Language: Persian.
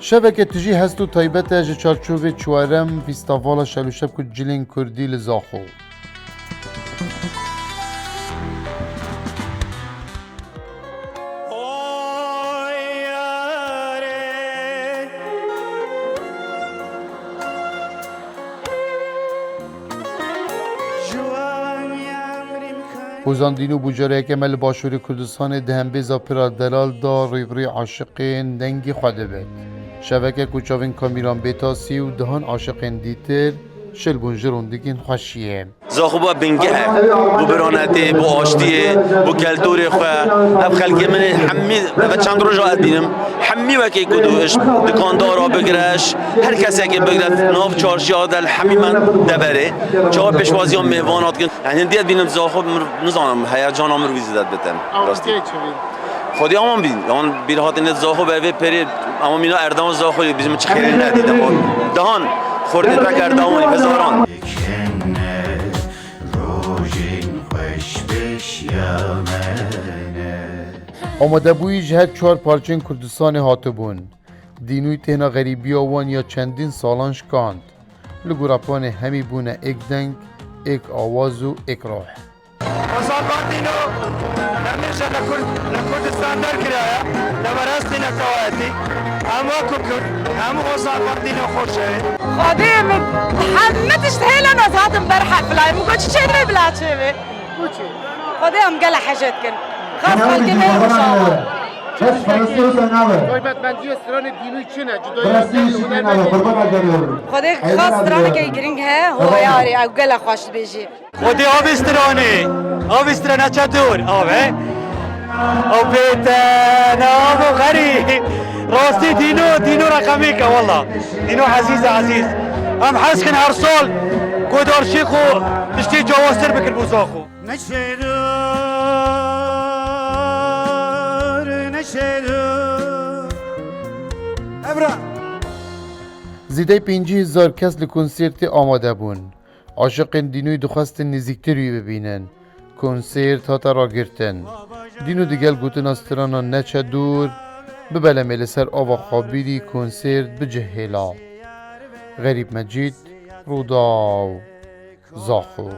شبکه تجی هست و تایبت جه چارچوب چوارم فیستاوالا شلوشب کد جلین کردی لزاخو. بوزاندینو بوجاره کمل باشوری کردستان دهم بیزا پرا دلال دا ریوری عاشقین دنگی خواده بید. شبکه کوچاوین کامیران بیتاسی و دهان عاشقین دیتر شل بونجرون دیگین خوشیه. زاخوبا بنگه بو برانته بو آشتیه بو کلتور خواه هف خلقی من حمی و چند روز راحت بینم حمی وکی کدوش دکاندارا بگرش هر کسی که بگرد ناف چارشی دل حمی من دبره چهار پیشوازی هم مهوانات کن یعنی دیت بینم زاخوب نزانم هیجان هم رو ویزیدت بتم راستی خودی هم بین اون بیرهات این زاخوب اوی پری اما مینا اردام زاخوی بیزم چه خیلی ندیدم دهان خورده بکردم هزاران آماده بویی جهت چهار پارچین کردستان هاتبون دینوی تهنا غریبی آوان یا چندین سالانش کاند لگوراپان همی بونه ایک دنگ ایک آواز و ایک روح وصابات دینو همیشه لکردستان در کرایا لبرستی نکواتی اما ککر همو وصابات دینو خوشه خادم همه تشتهي لنا هاتم برحة فلاي مو قلت شيء بلا شيء خادم قال حاجات كن خاف خلقي ما يوصل Çeş Fransız sanalı. Doybat ben diye sıranı dini içine Fransız sanalı. Kurban ediyorum. خادم خاص تراني كي جرينج ها هو ياري او قال خوش بيجي خودی آبسترانی آبسترانه چطور آبه آبتن آبو غریب راستی دینو رقمی که والله دینو عزیز هم حسکن هر سال کدار شیخو تشتی جواستر بکر بوزاخو نشدور ابرا زیده 5000 کس لکنسرت آماده بون عاشقین دینوی دخواست نزیکتری ببینن کنسرت هاتا را گرتن دینو دیگل گوتن استرانا نچه دور ببلمه لسر آوا خوابیری کنسرت بجهلا غریب مجید روداو زاخو